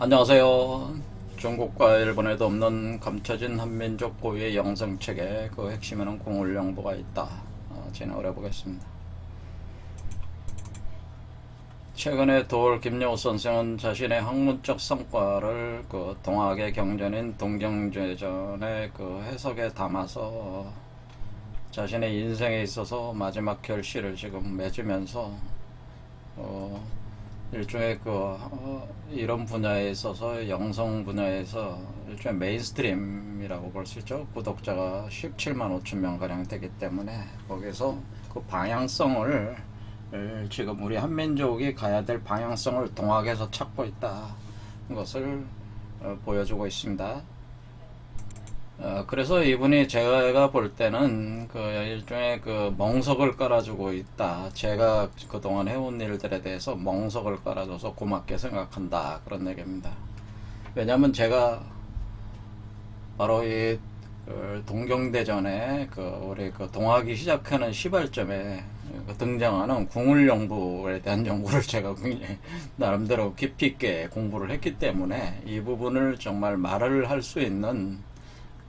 안녕하세요. 중국과 일본에도 없는 감춰진 한민족 고유의 영성책에 그 핵심에는 공울령보가 있다. 진행을 해보겠습니다. 최근에 도올 김여우 선생은 자신의 학문적 성과를 그 동학의 경전인 동경제전의 그 해석에 담아서 자신의 인생에 있어서 마지막 결실을 지금 맺으면서 일종의 이런 분야에 있어서 영성 분야에서 일종의 메인스트림이라고 볼 수 있죠. 구독자가 17만 5천 명 가량 되기 때문에 거기서 그 방향성을 지금 우리 한민족이 가야 될 방향성을 동학에서 찾고 있다 것을 보여주고 있습니다. 그래서 이분이 제가 볼 때는 그 일종의 그 멍석을 깔아주고 있다. 제가 그동안 해온 일들에 대해서 멍석을 깔아줘서 고맙게 생각한다. 그런 얘기입니다. 왜냐면 제가 바로 이 동경대전에 우리 동학이 시작하는 시발점에 등장하는 궁울영부에 대한 연구를 제가 굉장히 나름대로 깊이 있게 공부를 했기 때문에 이 부분을 정말 말을 할 수 있는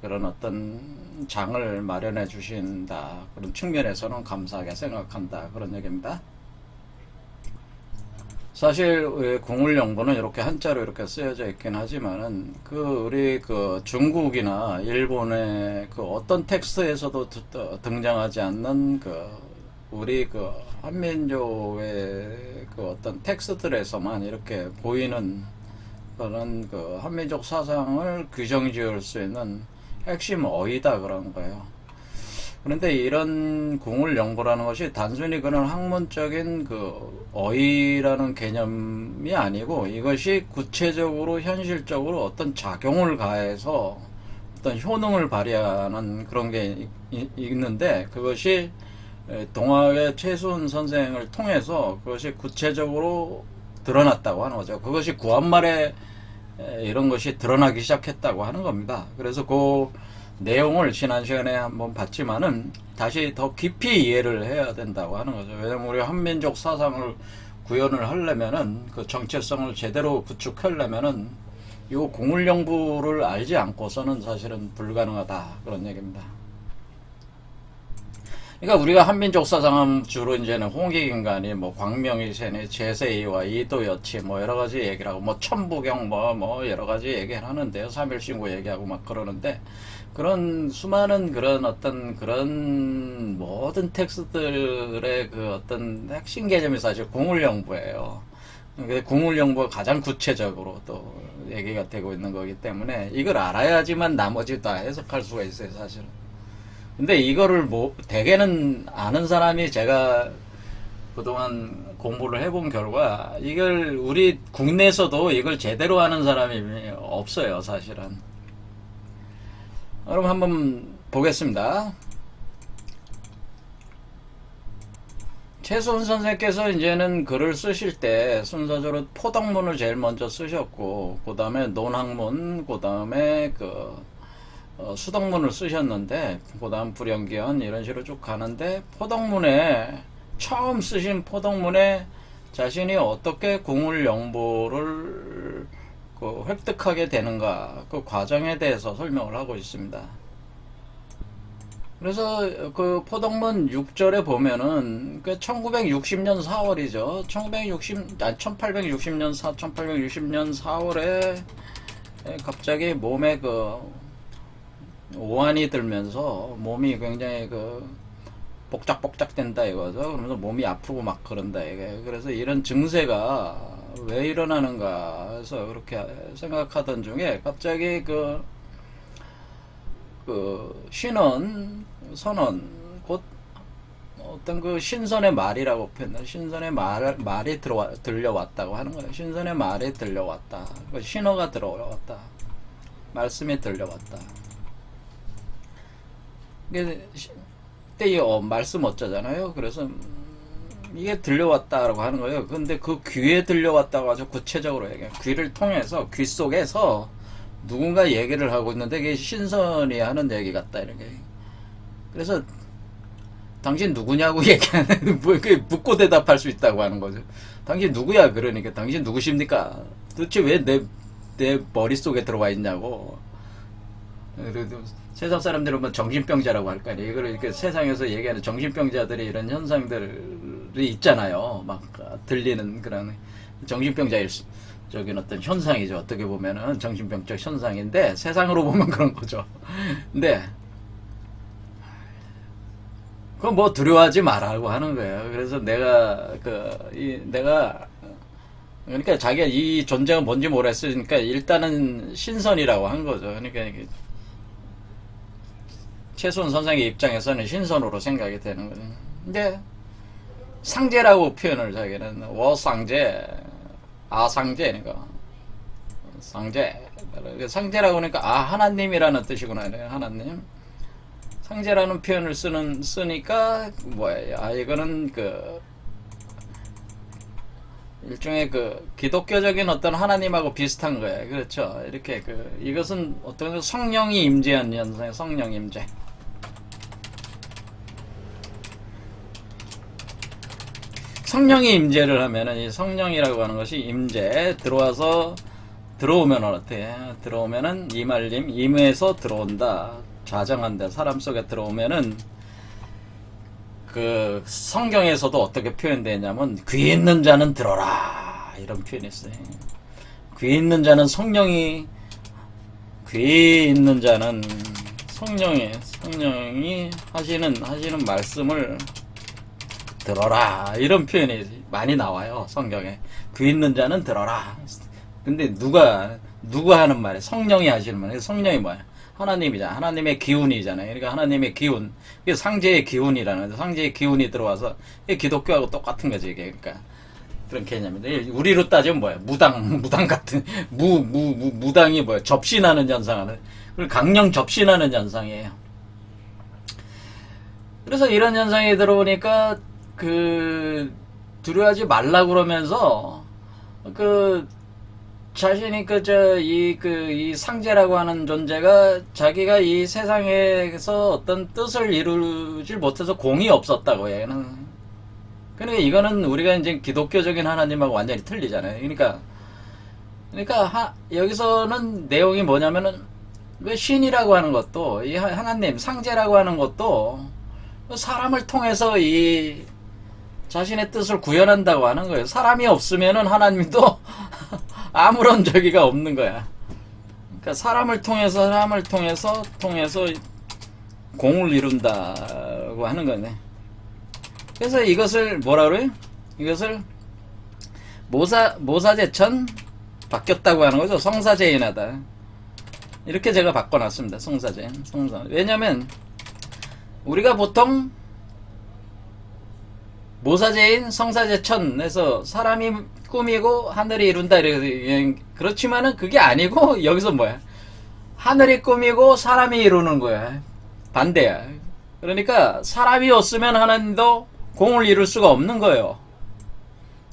그런 어떤 장을 마련해 주신다. 그런 측면에서는 감사하게 생각한다. 그런 얘기입니다. 사실 궁울영부는 이렇게 한자로 이렇게 쓰여져 있긴 하지만은 우리 중국이나 일본의 어떤 텍스트에서도 등장하지 않는 우리 한민족의 어떤 텍스트들에서만 이렇게 보이는 그런 한민족 사상을 규정 지을 수 있는 핵심 어이다 그런 거예요. 그런데 이런 궁울영부라는 것이 단순히 그런 학문적인 어이라는 개념이 아니고 이것이 구체적으로 현실적으로 어떤 작용을 가해서 어떤 효능을 발휘하는 그런 게 있는데 그것이 동학의 최수훈 선생을 통해서 그것이 구체적으로 드러났다고 하는 거죠. 그것이 구한말에 이런 것이 드러나기 시작했다고 하는 겁니다. 그래서 그 내용을 지난 시간에 한번 봤지만은 다시 더 깊이 이해를 해야 된다고 하는 거죠. 왜냐면 우리 한민족 사상을 구현을 하려면은 그 정체성을 제대로 구축하려면은 이 궁울영부를 알지 않고서는 사실은 불가능하다 그런 얘기입니다. 그러니까 우리가 한민족 사상은 주로 이제는 홍익인간이 광명이세니 제세이와 이도여치 여러 가지 얘기를 하고 천부경 여러 가지 얘기를 하는데요. 삼일신고 얘기하고 그러는데 그런 수많은 그런 모든 텍스트들의 어떤 핵심 개념이 사실 궁울영부예요. 궁울영부가 가장 구체적으로 또 얘기가 되고 있는 거기 때문에 이걸 알아야지만 나머지 다 해석할 수가 있어요, 사실은. 근데 이거를 대개는 아는 사람이 제가 그동안 공부를 해본 결과 이걸 우리 국내에서도 이걸 제대로 아는 사람이 없어요, 사실은. 그럼 한번 보겠습니다. 최수훈 선생께서 이제는 글을 쓰실 때 순서적으로 포덕문을 제일 먼저 쓰셨고 그 다음에 논학문, 그 다음에 수덕문을 쓰셨는데 그 다음 불연기현 이런 식으로 쭉 가는데 처음 쓰신 포덕문에 자신이 어떻게 궁울영부를 획득하게 되는가 그 과정에 대해서 설명을 하고 있습니다. 그래서 포덕문 6절에 보면은 1960년 4월이죠. 1860년 4월에 갑자기 몸에 오한이 들면서 몸이 굉장히 복작복작 된다 이거죠. 그러면서 몸이 아프고 그런다 이게. 그래서 이런 증세가 왜 일어나는가 해서 그렇게 생각하던 중에 갑자기 선언 곧 어떤 신선의 말이라고 표현해. 신선의 말이 들려왔다고 하는 거예요. 신선의 말이 들려왔다. 신호가 들어왔다. 말씀이 들려왔다. 이게 말씀 어쩌잖아요. 그래서 이게 들려왔다라고 하는 거예요. 근데 귀에 들려왔다고 아주 구체적으로 얘기해요. 귀를 통해서 귀 속에서 누군가 얘기를 하고 있는데 이게 신선이 하는 얘기 같다 이렇게. 그래서 당신 누구냐고 얘기하는 묻고 대답할 수 있다고 하는 거죠. 당신 누구야? 그러니까 당신 누구십니까? 도대체 왜 내 머릿속에 들어와 있냐고. 그래도 세상 사람들은 뭐 정신병자라고 할 거 아니에요. 이걸 이렇게 세상에서 얘기하는 정신병자들이 이런 현상들이 있잖아요. 막 들리는 그런 정신병자일 적인 어떤 현상이죠. 어떻게 보면은 정신병적 현상인데 세상으로 보면 그런 거죠. 근데 그건 뭐 두려워하지 말라고 하는 거예요. 그래서 내가 그러니까 자기가 이 존재가 뭔지 모르겠으니까 일단은 신선이라고 한 거죠. 그러니까 이게 최순 선생의 입장에서는 신선으로 생각이 되는 거죠. 근데 상제라고 표현을 자기는 워상제, 아상제니까 상제. 상제라고 하니까 하나님이라는 뜻이구나. 하나님. 상제라는 표현을 쓰니까 뭐야? 이거는 일종의 기독교적인 어떤 하나님하고 비슷한 거예요. 그렇죠? 이렇게 이것은 어떤 성령이 임재한 현상이에요. 성령 임재. 성령이 임재를 하면은 이 성령이라고 하는 것이 임재 들어오면 어때? 들어오면은 이말림 임에서 들어온다. 좌정한다. 사람 속에 들어오면은 성경에서도 어떻게 표현되냐면 귀 있는 자는 들어라 이런 표현이 있어요. 귀 있는 자는 귀 있는 자는 성령이 하시는 말씀을 들어라 이런 표현이 많이 나와요. 성경에 귀 있는 자는 들어라. 근데 누가 하는 말이에요? 성령이 하시는 말이에요. 성령이 뭐야? 하나님이잖아. 하나님의 기운이잖아요. 그러니까 하나님의 기운. 이게 상제의 기운이라는 거죠. 상제의 기운이 들어와서 이게 기독교하고 똑같은 거지. 이게 그러니까 그런 개념인데 우리로 따지면 뭐야? 무당 같은 무당이 뭐야? 접신하는 현상을 강령 접신하는 현상이에요. 그래서 이런 현상이 들어오니까 두려워하지 말라 그러면서 자신이 이 상제라고 하는 존재가 자기가 이 세상에서 어떤 뜻을 이루질 못해서 공이 없었다고 해요. 그러니까 이거는 우리가 이제 기독교적인 하나님하고 완전히 틀리잖아요. 그러니까 여기서는 내용이 뭐냐면은 신이라고 하는 것도 이 하나님 상제라고 하는 것도 사람을 통해서 이 자신의 뜻을 구현한다고 하는 거예요. 사람이 없으면은 하나님도 아무런 저기가 없는 거야. 그러니까 사람을 통해서 공을 이룬다고 하는 거네. 그래서 이것을 뭐라 그래요? 이것을 모사제천 바뀌었다고 하는 거죠. 성사제인하다. 이렇게 제가 바꿔놨습니다. 성사제인. 왜냐면 우리가 보통 모사제인 성사제천에서 사람이 꾸미고 하늘이 이룬다 그렇지만은 그게 아니고 여기서 뭐야? 하늘이 꾸미고 사람이 이루는 거야. 반대야. 그러니까 사람이 없으면 하나님도 공을 이룰 수가 없는 거예요.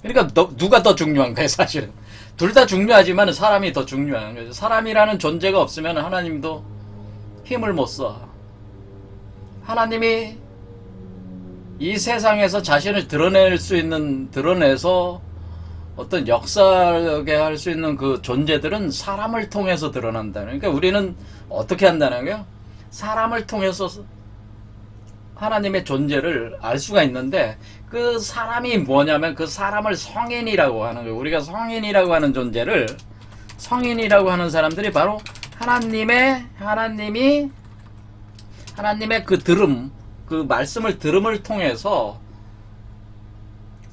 그러니까 누가 더 중요한 거야 사실은. 둘 다 중요하지만 사람이 더 중요한 거죠. 사람이라는 존재가 없으면 하나님도 힘을 못 써. 하나님이 이 세상에서 자신을 드러내서 어떤 역사하게 할 수 있는 그 존재들은 사람을 통해서 드러난다. 그러니까 우리는 어떻게 한다는 거예요? 사람을 통해서 하나님의 존재를 알 수가 있는데 그 사람이 뭐냐면 그 사람을 성인이라고 하는 거예요. 우리가 성인이라고 하는 존재를 성인이라고 하는 사람들이 바로 하나님의 그 말씀을 들음을 통해서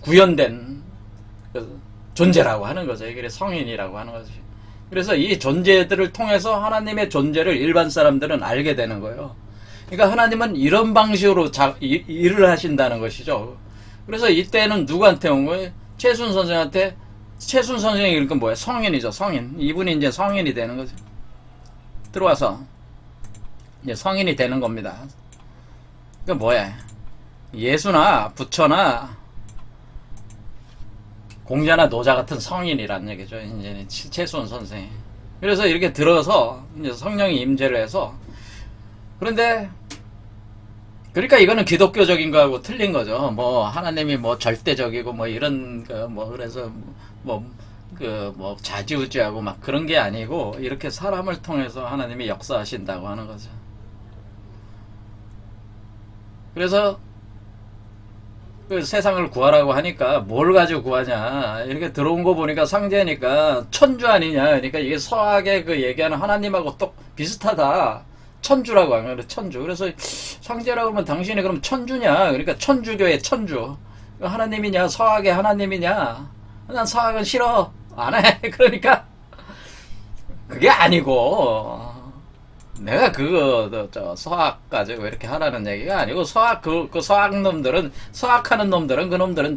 구현된 존재라고 하는 거죠. 이게 성인이라고 하는 거지. 그래서 이 존재들을 통해서 하나님의 존재를 일반 사람들은 알게 되는 거예요. 그러니까 하나님은 이런 방식으로 일을 하신다는 것이죠. 그래서 이때는 누구한테 온 거예요? 최순 선생한테. 최순 선생이 그러니까 뭐야? 성인이죠. 성인. 이분이 이제 성인이 되는 거죠. 들어와서 이제 성인이 되는 겁니다. 그러니까 뭐야? 예수나 부처나 공자나 노자 같은 성인이란 얘기죠. 이제 최순 선생. 그래서 이렇게 들어서 이제 성령이 임재를 해서 그런데 그러니까 이거는 기독교적인 거하고 틀린 거죠. 뭐 하나님이 뭐 절대적이고 뭐 이런 거 뭐 그래서 뭐 그 뭐 좌지우지하고 막 그런 게 아니고 이렇게 사람을 통해서 하나님이 역사하신다고 하는 거죠. 그래서 그 세상을 구하라고 하니까 뭘 가지고 구하냐, 이렇게 들어온 거 보니까 상제니까 천주 아니냐. 그러니까 이게 서학의 그 얘기하는 하나님하고 또 비슷하다. 천주라고 하면 천주. 그래서 상제라고 하면 당신이 그럼 천주냐, 그러니까 천주교의 천주 하나님이냐, 서학의 하나님이냐. 난 서학은 싫어, 안 해. 그러니까 그게 아니고, 내가 저 서학 가지고 이렇게 하라는 얘기가 아니고, 그 서학 놈들은, 서학하는 놈들은, 그 놈들은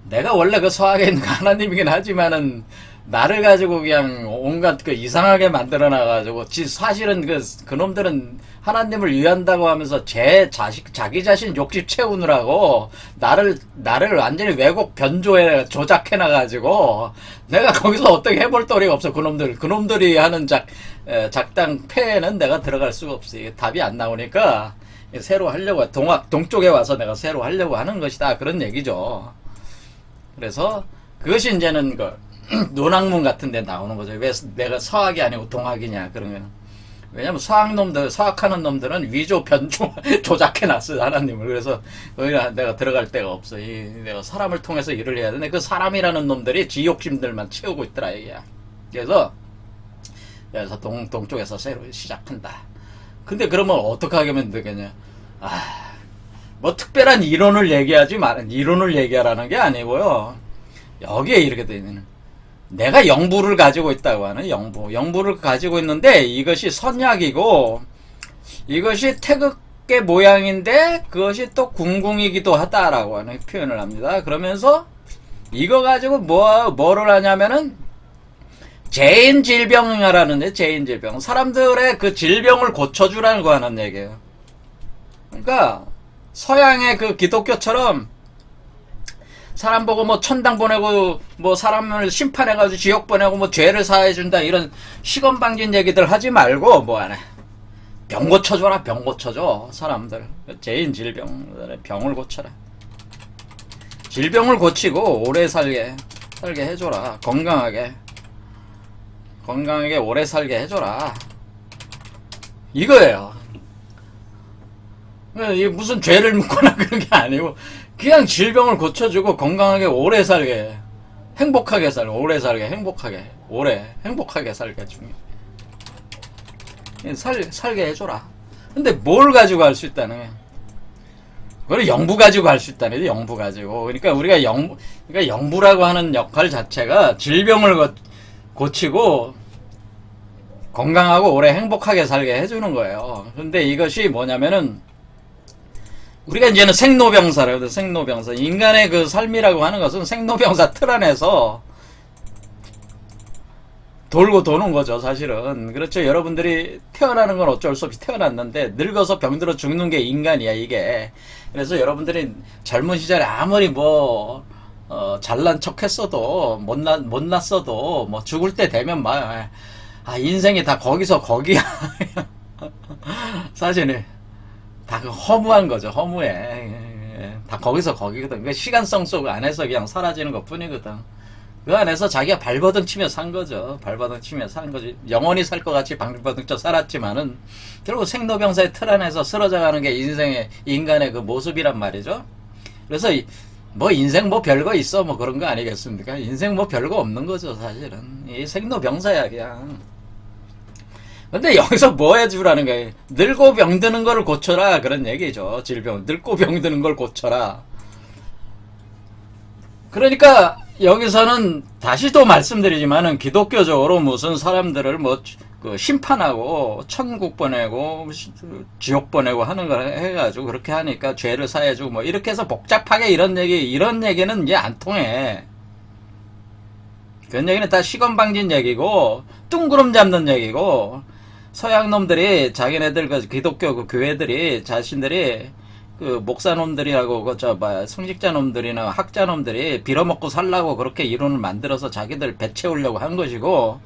내가 원래 그 서학에 있는 하나님이긴 하지만은, 나를 가지고 그냥 온갖 그 이상하게 만들어놔가지고, 사실은 그 놈들은 하나님을 위한다고 하면서 자기 자신 욕심 채우느라고, 나를 완전히 왜곡 변조해, 조작해놔가지고, 내가 거기서 어떻게 해볼 도리가 없어. 그놈들이 하는 작당 폐에는 내가 들어갈 수가 없어. 이게 답이 안 나오니까, 새로 하려고, 동쪽에 와서 내가 새로 하려고 하는 것이다. 그런 얘기죠. 그래서, 그것이 이제는 논학문 같은 데 나오는 거죠. 왜 내가 서학이 아니고 동학이냐, 그러면. 왜냐면 서학하는 놈들은 위조, 변조, 조작해놨어요, 하나님을. 그래서, 거기가 내가 들어갈 데가 없어. 내가 사람을 통해서 일을 해야 되는데, 그 사람이라는 놈들이 지 욕심들만 채우고 있더라, 이게. 그래서 동쪽에서 새로 시작한다. 근데 그러면 어떻게 하면 되겠냐. 뭐 특별한 이론을 얘기하라는 게 아니고요. 여기에 이렇게 돼 있는, 내가 영부를 가지고 있다고 하는 영부를 가지고 있는데, 이것이 선약이고 이것이 태극의 모양인데 그것이 또 궁궁이기도 하다라고 하는 표현을 합니다. 그러면서 이거 가지고 뭐를 하냐면은 재인 질병이라는데, 재인 질병, 사람들의 그 질병을 고쳐주라는 거 하는 얘기예요. 그러니까 서양의 그 기독교처럼 사람 보고 뭐 천당 보내고 뭐 사람을 심판해가지고 지옥 보내고 뭐 죄를 사해준다, 이런 시건방진 얘기들 하지 말고, 뭐 하나 병 고쳐줘라. 병 고쳐줘. 사람들 죄인 질병, 병을 고쳐라. 질병을 고치고 오래 살게 해줘라. 건강하게 오래 살게 해줘라. 이거예요. 이게 무슨 죄를 묻거나 그런 게 아니고, 그냥 질병을 고쳐주고 건강하게 오래 살게, 행복하게 살게, 오래 살게, 행복하게 살게 중요해. 살게 해줘라. 근데 뭘 가지고 할 수 있다는 거야? 그걸 영부 가지고 할 수 있다는 거지, 영부 가지고. 그러니까 우리가 영부라고 하는 역할 자체가 질병을 고치고 건강하고 오래 행복하게 살게 해주는 거예요. 근데 이것이 뭐냐면은, 우리가 이제는 생로병사라고 해요. 생로병사. 인간의 그 삶이라고 하는 것은 생로병사 틀 안에서 돌고 도는 거죠, 사실은. 그렇죠. 여러분들이 태어나는 건 어쩔 수 없이 태어났는데, 늙어서 병들어 죽는 게 인간이야, 이게. 그래서 여러분들이 젊은 시절에 아무리 잘난 척 했어도, 못났어도, 뭐 죽을 때 되면 인생이 다 거기서 거기야. 사실은. 다 그 허무한 거죠, 허무해. 다 거기서 거기거든. 그 시간성 속 안에서 그냥 사라지는 것 뿐이거든. 그 안에서 자기가 발버둥 치며 산 거죠. 발버둥 치며 산 거지. 영원히 살 것 같이 발버둥 쳐 살았지만은, 결국 생로병사의 틀 안에서 쓰러져 가는 게 인간의 그 모습이란 말이죠. 그래서 뭐 인생 뭐 별거 있어, 뭐 그런 거 아니겠습니까? 인생 뭐 별거 없는 거죠, 사실은. 이 생로병사야, 그냥. 근데 여기서 뭐 해주라는 거예요? 늙고 병드는 걸 고쳐라, 그런 얘기죠. 질병. 늙고 병드는 걸 고쳐라. 그러니까 여기서는 다시 또 말씀드리지만은, 기독교적으로 무슨 사람들을 심판하고 천국 보내고 지옥 보내고 하는 걸 해가지고 그렇게 하니까 죄를 사해주고 뭐 이렇게 해서 복잡하게 이런 얘기는 이제 안 통해. 그런 얘기는 다 시건방진 얘기고 뚱구름 잡는 얘기고, 서양 놈들이 자기네들 그 기독교 그 교회들이 자신들이 그 목사놈들이라고 성직자놈들이나 학자놈들이 빌어먹고 살라고 그렇게 이론을 만들어서 자기들 배 채우려고 한 것이고,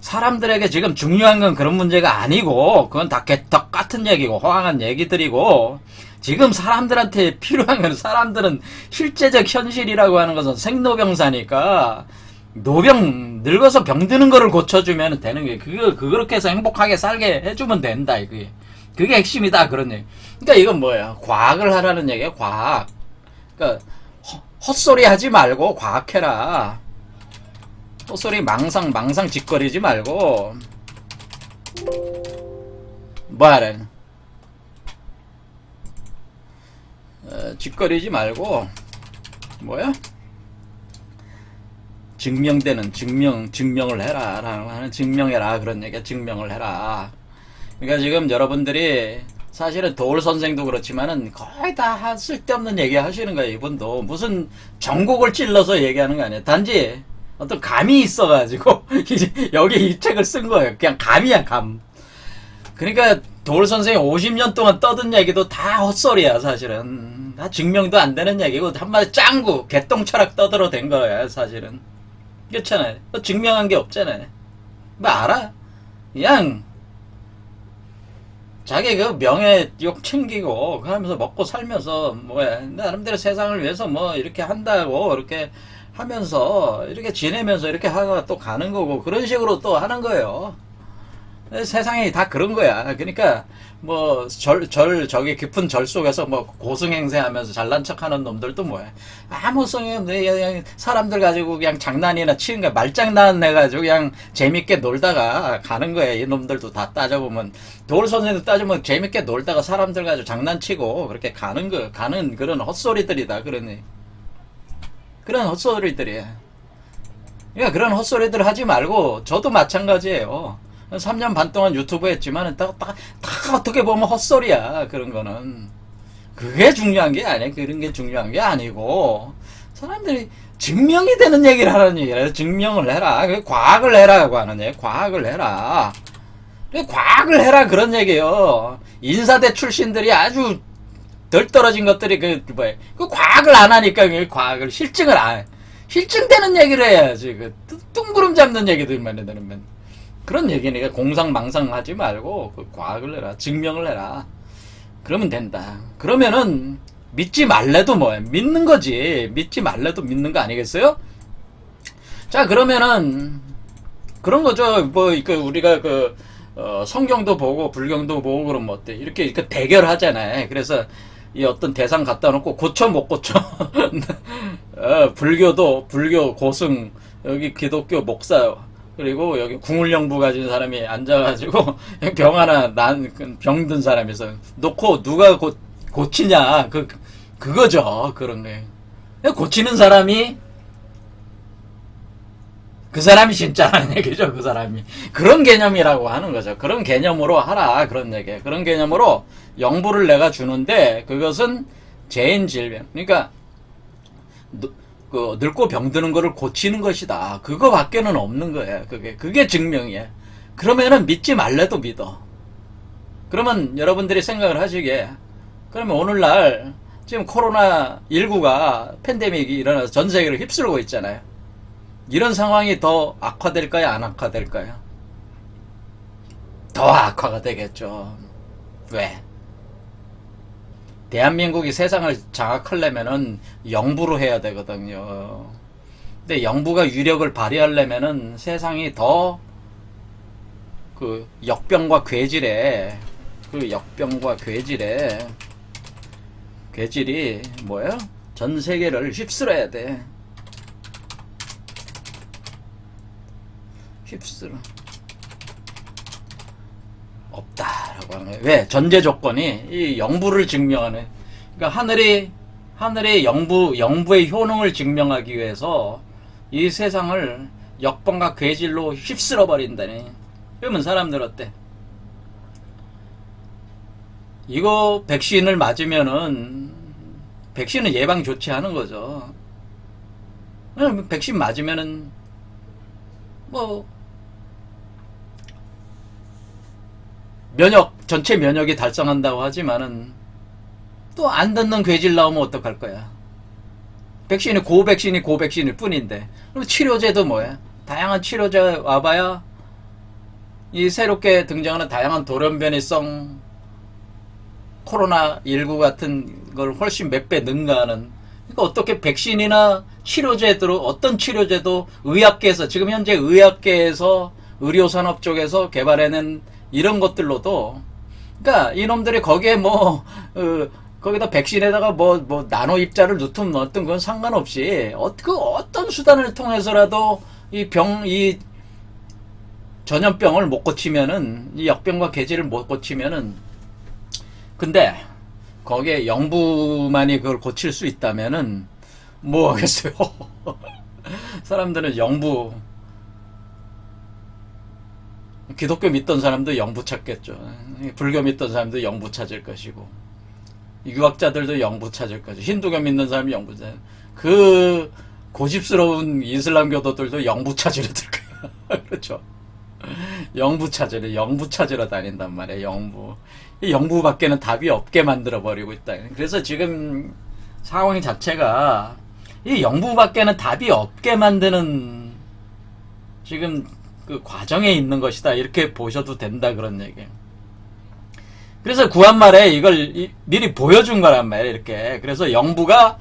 사람들에게 지금 중요한 건 그런 문제가 아니고, 그건 다 똑같은 같은 얘기고 허황한 얘기들이고, 지금 사람들한테 필요한 건, 사람들은 실제적 현실이라고 하는 것은 생로병사니까 노병, 늙어서 병드는 거를 고쳐주면 되는 게, 그렇게 해서 행복하게 살게 해주면 된다, 그게 핵심이다, 그런 얘기. 그러니까 이건 뭐예요? 과학을 하라는 얘기예요, 과학. 그러니까 헛소리 하지 말고 과학해라. 헛소리 망상 짓거리지 말고, 뭐하래, 짓거리지 말고, 뭐야? 증명되는 증명을 해라. 라는 증명해라. 그런 얘기야. 증명을 해라. 그러니까 지금 여러분들이 사실은 도울 선생도 그렇지만은 거의 다 쓸데없는 얘기 하시는 거예요. 이분도 무슨 전곡을 찔러서 얘기하는 거 아니에요. 단지 어떤 감이 있어가지고 여기 이 책을 쓴 거예요. 그냥 감이야, 감. 그러니까 도울 선생이 50년 동안 떠든 얘기도 다 헛소리야, 사실은. 다 증명도 안 되는 얘기고, 한마디 짱구, 개똥철학 떠들어 댄 거야, 사실은. 그렇잖아요. 증명한 게 없잖아요. 뭐 알아? 그냥 자기 그 명예 욕 챙기고 그러면서 먹고 살면서 뭐야, 나름대로 세상을 위해서 뭐 이렇게 한다고 이렇게 하면서 이렇게 지내면서 이렇게 하다가 또 가는 거고, 그런 식으로 또 하는 거예요. 세상이 다 그런 거야. 그러니까 뭐 저기 깊은 절 속에서 뭐 고승행세하면서 잘난 척하는 놈들도 뭐야, 아무 소용이 없네. 그냥 사람들 가지고 그냥 장난이나 치는 거야. 말장난 해가지고 그냥 재밌게 놀다가 가는 거야. 이 놈들도 다 따져보면, 도울 선생도 따지면 재밌게 놀다가 사람들 가지고 장난치고 그렇게 가는 그런 헛소리들이다. 그런 헛소리들이야. 그러니까 그런 헛소리들 하지 말고, 저도 마찬가지예요. 3년 반 동안 유튜브 했지만 다 어떻게 보면 헛소리야. 그런 거는 그게 중요한 게 아니야. 그런 게 중요한 게 아니고, 사람들이 증명이 되는 얘기를 하는 얘기라. 증명을 해라. 과학을 해라고 하는 얘기. 과학을 해라. 과학을 해라, 그런 얘기예요. 인사대 출신들이 아주 덜 떨어진 것들이 그 과학을 안 하니까, 그 과학을 실증되는 얘기를 해야지. 뚱구름 잡는 얘기들만 해드리면 그런 얘기니까 공상망상 하지 말고 과학을 해라. 증명을 해라. 그러면 된다. 그러면은 믿지 말래도 뭐야, 믿는 거지. 믿지 말래도 믿는 거 아니겠어요? 자, 그러면은 그런 거죠. 뭐 우리가 성경도 보고 불경도 보고 그러면 어때? 이렇게 대결하잖아요. 그래서 이 어떤 대상 갖다 놓고 고쳐 못 고쳐. 불교 고승, 여기 기독교 목사, 그리고 여기 궁울영부 가진 사람이 앉아가지고 병 하나 병든 사람에서 놓고 누가 고치냐, 그거죠. 그런 거. 고치는 사람이 그 사람이 진짜라는 얘기죠. 그 사람이 그런 개념이라고 하는 거죠. 그런 개념으로 하라, 그런 얘기. 그런 개념으로 영부를 내가 주는데, 그것은 죄인 질병, 그러니까 늙고 병드는 거를 고치는 것이다. 그거밖에는 없는 거예요. 그게 증명이에요. 그러면은 믿지 말래도 믿어. 그러면 여러분들이 생각을 하시기에, 그러면 오늘날 지금 코로나19가 팬데믹이 일어나서 전 세계를 휩쓸고 있잖아요. 이런 상황이 더 악화될까요? 안 악화될까요? 더 악화가 되겠죠. 왜? 대한민국이 세상을 장악하려면은 영부로 해야 되거든요. 근데 영부가 유력을 발휘하려면은 세상이 더 역병과 괴질에, 괴질이 뭐예요? 전 세계를 휩쓸어야 돼. 휩쓸어. 없다라고 하는 거예요. 왜? 전제 조건이 이 영부를 증명하는, 그러니까 하늘의 영부의 효능을 증명하기 위해서 이 세상을 역병과 괴질로 휩쓸어 버린다니. 그러면 사람들 어때? 이거 백신을 맞으면은, 백신은 예방 조치하는 거죠. 백신 맞으면은 뭐 전체 면역이 달성한다고 하지만은 또 안 듣는 괴질 나오면 어떡할 거야? 고백신일 뿐인데. 그리고 치료제도 뭐야? 다양한 치료제 와봐야 이 새롭게 등장하는 다양한 돌연변이성 코로나19 같은 걸 훨씬 몇 배 능가하는. 그러니까 어떻게 백신이나 치료제도, 어떤 치료제도 의학계에서, 지금 현재 의학계에서 의료산업 쪽에서 개발해낸 이런 것들로도, 그러니까 이놈들이 거기에 뭐 거기다 백신에다가 뭐 나노 입자를 넣든 그건 상관없이 그 어떤 수단을 통해서라도 이 전염병을 못 고치면은, 이 역병과 괴질을 못 고치면은, 근데 거기에 영부만이 그걸 고칠 수 있다면은 뭐 하겠어요. 사람들은 영부, 기독교 믿던 사람도 영부 찾겠죠. 불교 믿던 사람도 영부 찾을 것이고, 유학자들도 영부 찾을 것이고, 힌두교 믿는 사람이 영부 찾을, 그 고집스러운 이슬람교도들도 영부 찾으러 들 거야. 그렇죠. 영부 찾으러 다닌단 말이야. 이 영부밖에는 답이 없게 만들어 버리고 있다. 그래서 지금 상황 자체가 이 영부밖에는 답이 없게 만드는 지금 그 과정에 있는 것이다. 이렇게 보셔도 된다, 그런 얘기예요. 그래서 구한말에 이걸 미리 보여준 거란 말이에요. 이렇게. 그래서 영부가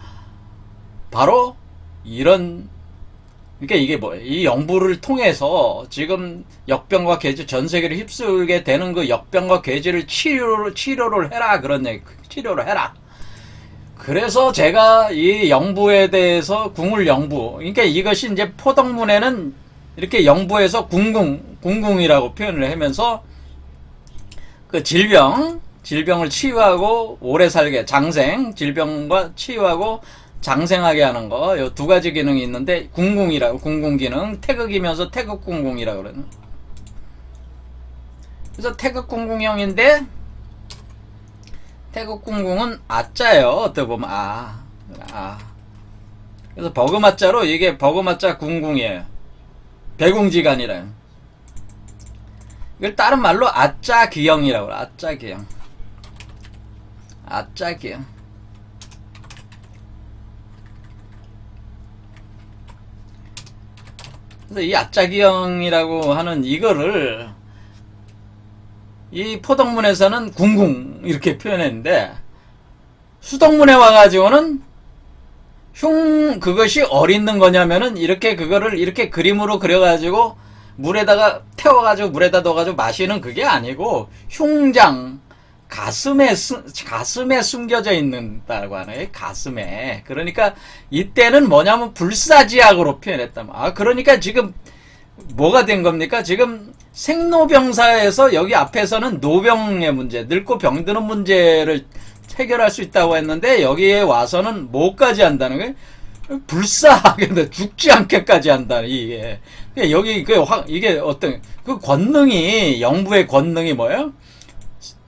바로 이런, 그러니까 이게 뭐예요? 이 영부를 통해서 지금 역병과 괴질, 전 세계를 휩쓸게 되는 그 역병과 괴질을 치료를 해라, 그런 얘기. 치료를 해라. 그래서 제가 이 영부에 대해서 궁울영부, 그러니까 이것이 이제 포덕문에는 이렇게 영부에서 궁궁이라고 표현을 하면서 그 질병을 치유하고 오래 살게, 질병과 치유하고 장생하게 하는 거, 요 두 가지 기능이 있는데, 궁궁 기능, 태극이면서 태극궁궁이라고 그러는. 그래서 태극궁궁형인데, 태극궁궁은 아자예요. 어떻게 보면 그래서 버그마자로 이게 버그마자 궁궁이에요. 배궁지간이래요. 이걸 다른 말로 아자기형이라고 그래. 아자기형. 그래서 이 아자기형이라고 하는 이거를 이 포덕문에서는 궁궁 이렇게 표현했는데, 수덕문에 와가지고는 그것이 어린는 거냐면은 이렇게 그거를 이렇게 그림으로 그려가지고 물에다가 태워가지고 물에다 넣어가지고 마시는 그게 아니고, 흉장, 가슴에 숨겨져 있는다고 하네. 가슴에. 그러니까 이때는 뭐냐면 불사지약으로 표현했다. 그러니까 지금 뭐가 된 겁니까? 지금 생로병사에서 여기 앞에서는 노병의 문제, 늙고 병드는 문제를 해결할 수 있다고 했는데, 여기에 와서는 뭐까지 한다는 거예요? 불사하게 죽지 않게까지 한다는, 이게. 여기 이게 어떤 그 권능이, 영부의 권능이 뭐예요?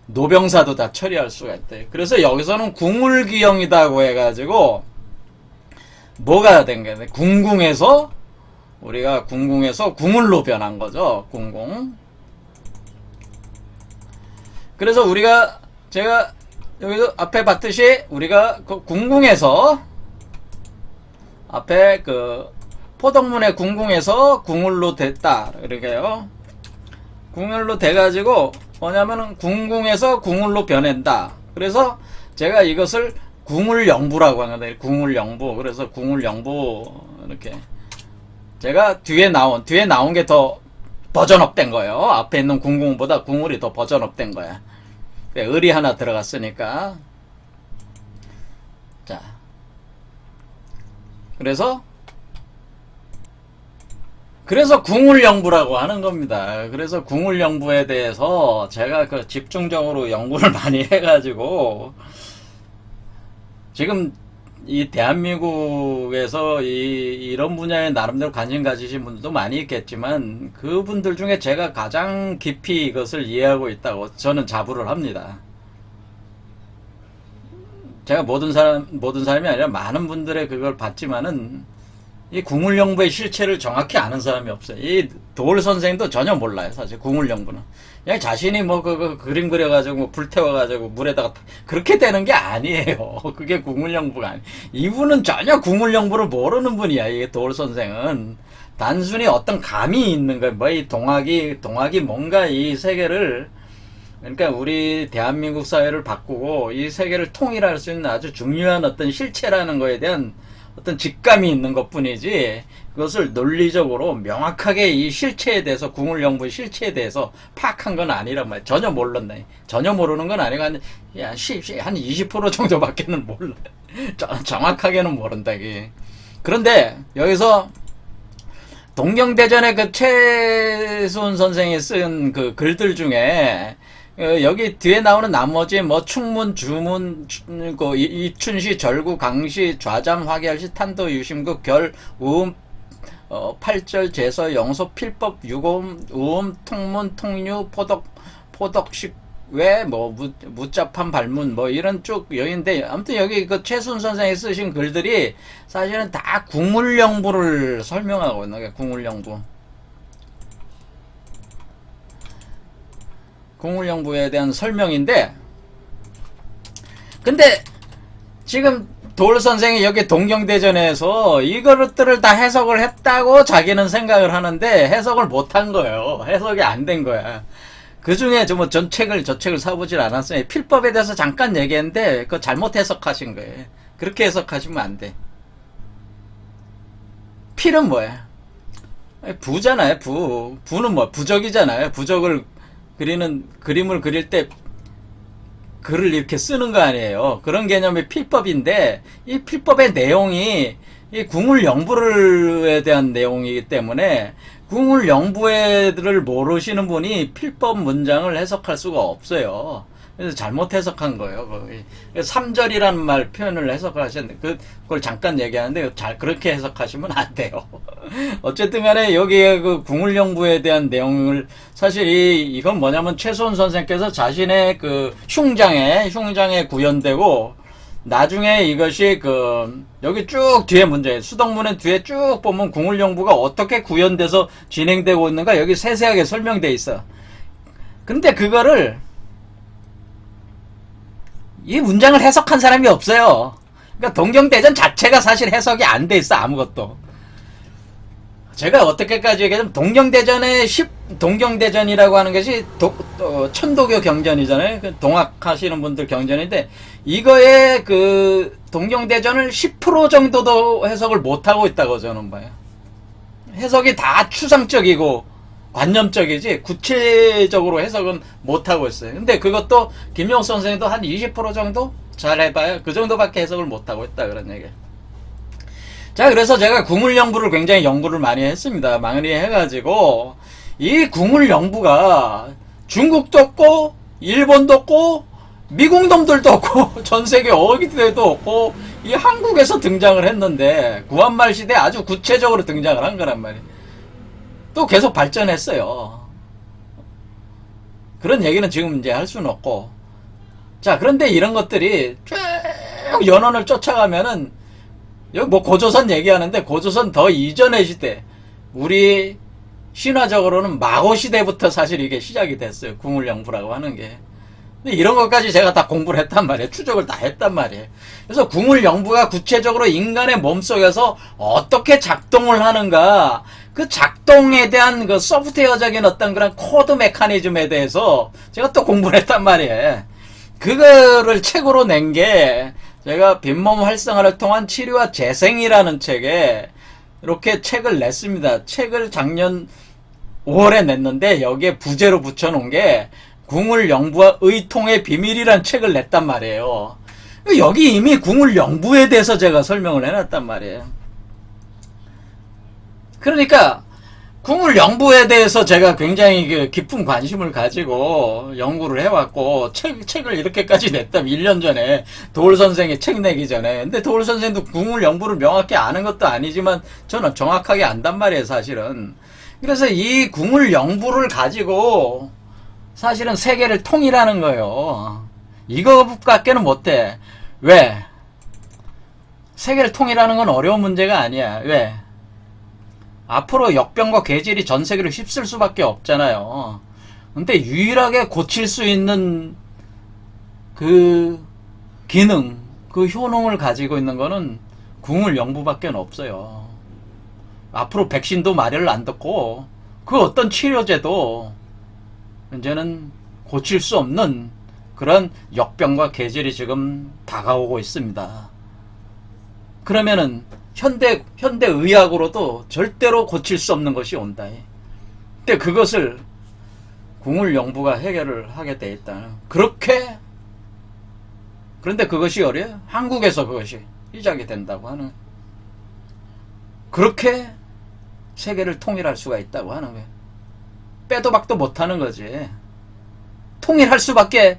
노병사도 다 처리할 수가 있대. 그래서 여기서는 궁울기형이라고 해가지고 뭐가 된 거야? 우리가 궁궁에서 궁울로 변한 거죠. 궁궁. 그래서 제가 여기서 앞에 봤듯이 우리가 그 궁궁에서 앞에 그 포덕문의 궁궁에서 궁울로 됐다. 이렇게요. 궁울로 돼가지고 뭐냐면은 궁궁에서 궁울로 변한다. 그래서 제가 이것을 궁울영부라고 하는데, 궁울영부. 그래서 궁울영부 이렇게 제가 뒤에 나온 게 더 버전업 된 거예요. 앞에 있는 궁궁보다 궁울이 더 버전업 된 거야. 을이 하나 들어갔으니까. 자, 그래서 궁울영부라고 하는 겁니다. 그래서 궁울영부에 대해서 제가 그 집중적으로 연구를 많이 해가지고, 지금 이 대한민국에서 이런 분야에 나름대로 관심 가지신 분들도 많이 있겠지만, 그분들 중에 제가 가장 깊이 이것을 이해하고 있다고 저는 자부를 합니다. 제가 모든 사람이 아니라 많은 분들의 그걸 봤지만은, 이 궁울영부의 실체를 정확히 아는 사람이 없어요. 이 도올 선생도 전혀 몰라요, 사실. 궁울영부는 그냥 자신이 그림 그려가지고 불 태워가지고 물에다가 그렇게 되는 게 아니에요. 그게 궁울영부가 아니에요. 이분은 전혀 궁울영부를 모르는 분이야. 이 도올 선생은 단순히 어떤 감이 있는 거예요. 이 동학이 뭔가 이 세계를 그러니까 우리 대한민국 사회를 바꾸고 이 세계를 통일할 수 있는 아주 중요한 어떤 실체라는 거에 대한 어떤 직감이 있는 것뿐이지, 그것을 논리적으로 명확하게 이 실체에 대해서, 궁울영부의 실체에 대해서 파악한 건 아니란 말이야. 전혀 몰랐네. 전혀 모르는 건 아니고 한 20% 정도밖에는 몰라. 정확하게는 모른다 이게. 그런데 여기서 동경대전의 그 최수훈 선생이 쓴 그 글들 중에 여기 뒤에 나오는 나머지 뭐 충문, 주문, 그 이춘시, 절구, 강시, 좌잠, 화결시, 탄도, 유심구, 결, 우음, 팔절, 제서, 영소, 필법, 유고음, 우음, 통문, 통유, 포덕식, 왜, 뭐, 무자판, 발문, 뭐, 이런 쭉 여기인데, 아무튼 여기 그 최순 선생이 쓰신 글들이 사실은 다 궁울영부를 설명하고 있는 거예요, 궁울영부. 궁울영부에 대한 설명인데, 근데, 지금 돌 선생이 여기 동경대전에서 이것들을 다 해석을 했다고 자기는 생각을 하는데, 해석을 못한 거예요. 해석이 안 된 거야. 그 중에 저 책을 사보질 않았어요. 필법에 대해서 잠깐 얘기했는데, 그거 잘못 해석하신 거예요. 그렇게 해석하시면 안 돼. 필은 뭐야? 부잖아요, 부. 부는 뭐, 부적이잖아요. 부적을 그림을 그릴 때, 글을 이렇게 쓰는 거 아니에요. 그런 개념의 필법인데, 이 필법의 내용이, 이 궁울영부에 대한 내용이기 때문에, 궁울영부를 모르시는 분이 필법 문장을 해석할 수가 없어요. 그래서 잘못 해석한 거예요. 3절이라는 말 표현을 해석을 하셨는데, 그걸 잠깐 얘기하는데, 그렇게 해석하시면 안 돼요. 어쨌든 간에 여기에 그 궁울영부에 대한 내용을, 사실 이건 뭐냐면 최수훈 선생께서 자신의 그 흉장에 구현되고, 나중에 이것이 여기 쭉 뒤에 문제, 수덕문의 뒤에 쭉 보면 궁울영부가 어떻게 구현돼서 진행되고 있는가 여기 세세하게 설명돼 있어. 근데 그거를 이 문장을 해석한 사람이 없어요. 그러니까 동경대전 자체가 사실 해석이 안 돼 있어, 아무것도. 제가 어떻게까지 얘기하자면 동경대전이라고 하는 것이 천도교 경전이잖아요. 동학하시는 분들 경전인데, 이거에 동경대전을 10% 정도도 해석을 못하고 있다고 저는 봐요. 해석이 다 추상적이고 관념적이지 구체적으로 해석은 못하고 있어요. 근데 그것도 김용수 선생님도 한 20% 정도 잘 해봐요. 그 정도밖에 해석을 못하고 있다, 그런 얘기예요. 자, 그래서 제가 궁울영부를 굉장히 연구를 많이 했습니다. 많이 해가지고, 이 궁울영부가 중국도 없고, 일본도 없고, 미국 놈들도 없고, 전 세계 어디에도 없고, 이 한국에서 등장을 했는데, 구한말 시대에 아주 구체적으로 등장을 한 거란 말이에요. 또 계속 발전했어요. 그런 얘기는 지금 이제 할 수는 없고. 자, 그런데 이런 것들이 쭉 연원을 쫓아가면은, 여기 뭐 고조선 얘기하는데, 고조선 더 이전의 시대, 우리 신화적으로는 마고 시대부터 사실 이게 시작이 됐어요. 궁울영부라고 하는 게. 근데 이런 것까지 제가 다 공부를 했단 말이에요. 추적을 다 했단 말이에요. 그래서 궁울영부가 구체적으로 인간의 몸속에서 어떻게 작동을 하는가, 그 작동에 대한 그 소프트웨어적인 어떤 그런 코드 메커니즘에 대해서 제가 또 공부를 했단 말이에요. 그거를 책으로 낸 게, 제가 빈몸 활성화를 통한 치료와 재생이라는 책에 이렇게 책을 냈습니다. 책을 작년 5월에 냈는데, 여기에 부제로 붙여놓은 게 궁울영부와 의통의 비밀이라는 책을 냈단 말이에요. 여기 이미 궁울영부에 대해서 제가 설명을 해놨단 말이에요. 그러니까 궁울영부에 대해서 제가 굉장히 깊은 관심을 가지고 연구를 해왔고, 책을 이렇게까지 냈다면 1년 전에 도울 선생이 책 내기 전에. 근데 도울 선생도 궁울영부를 명확히 아는 것도 아니지만 저는 정확하게 안단 말이에요, 사실은. 그래서 이 궁울영부를 가지고 사실은 세계를 통일하는 거예요. 이거밖에는 못해. 왜? 세계를 통일하는 건 어려운 문제가 아니야. 왜? 앞으로 역병과 괴질이 전 세계를 휩쓸 수밖에 없잖아요. 근데 유일하게 고칠 수 있는 그 기능, 그 효능을 가지고 있는 거는 궁울영부밖에 없어요. 앞으로 백신도 말을 안 듣고, 그 어떤 치료제도 이제는 고칠 수 없는 그런 역병과 계절이 지금 다가오고 있습니다. 그러면은 현대의학으로도 절대로 고칠 수 없는 것이 온다. 근데 그것을 궁울영부가 해결을 하게 돼 있다. 그런데 그것이 어려요. 한국에서 그것이 시작이 된다고 하는, 그렇게 세계를 통일할 수가 있다고 하는 거예요. 빼도 박도 못하는 거지. 통일할 수밖에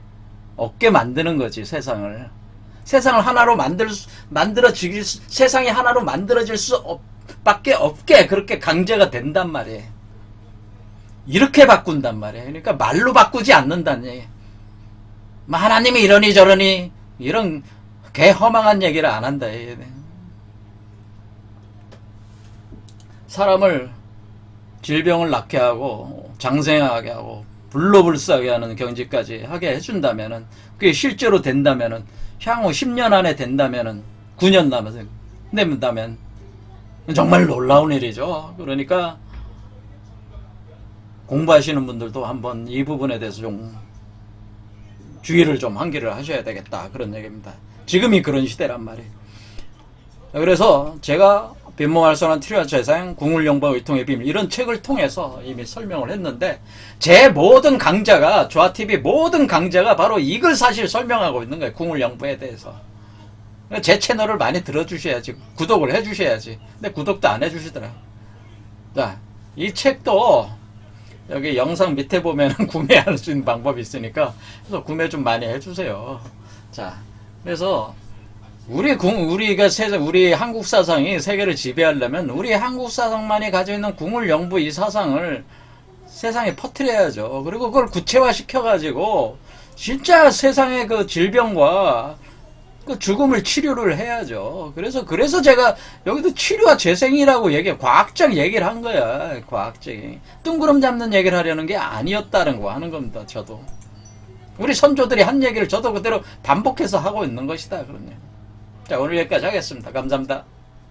없게 만드는 거지, 세상을. 세상을 하나로 세상이 하나로 만들어질 밖에 없게 그렇게 강제가 된단 말이에요. 이렇게 바꾼단 말이에요. 그러니까 말로 바꾸지 않는다는 얘기예요. 하나님이 이러니 저러니 이런 개허망한 얘기를 안 한다. 사람을 질병을 낳게 하고 장생하게 하고 불로불사하게 하는 경지까지 하게 해준다면은, 그게 실제로 된다면은, 향후 10년 안에 된다면은, 9년 남았다면 정말 놀라운 일이죠. 그러니까 공부하시는 분들도 한번 이 부분에 대해서 좀 주의를 좀 한기를 하셔야 되겠다, 그런 얘기입니다. 지금이 그런 시대란 말이에요. 그래서 제가 빈몸활선한 트리아체상 궁울영부 의통의 비밀, 이런 책을 통해서 이미 설명을 했는데, 제 모든 강좌가, 조아TV 모든 강좌가 바로 이걸 사실 설명하고 있는 거예요. 궁울영부에 대해서. 제 채널을 많이 들어주셔야지, 구독을 해주셔야지. 근데 구독도 안 해주시더라. 자, 이 책도 여기 영상 밑에 보면은 구매할 수 있는 방법이 있으니까, 그래서 구매 좀 많이 해주세요. 자, 그래서 우리 한국 사상이 세계를 지배하려면 우리 한국 사상만이 가지고 있는 궁울영부 이 사상을 세상에 퍼뜨려야죠. 그리고 그걸 구체화 시켜가지고 진짜 세상의 그 질병과 그 죽음을 치료를 해야죠. 그래서 제가 여기도 치료와 재생이라고 과학적 얘기를 한 거야. 과학적인. 뜬구름 잡는 얘기를 하려는 게 아니었다는 거 하는 겁니다. 저도. 우리 선조들이 한 얘기를 저도 그대로 반복해서 하고 있는 것이다. 그럼요. 자, 오늘 여기까지 하겠습니다. 감사합니다.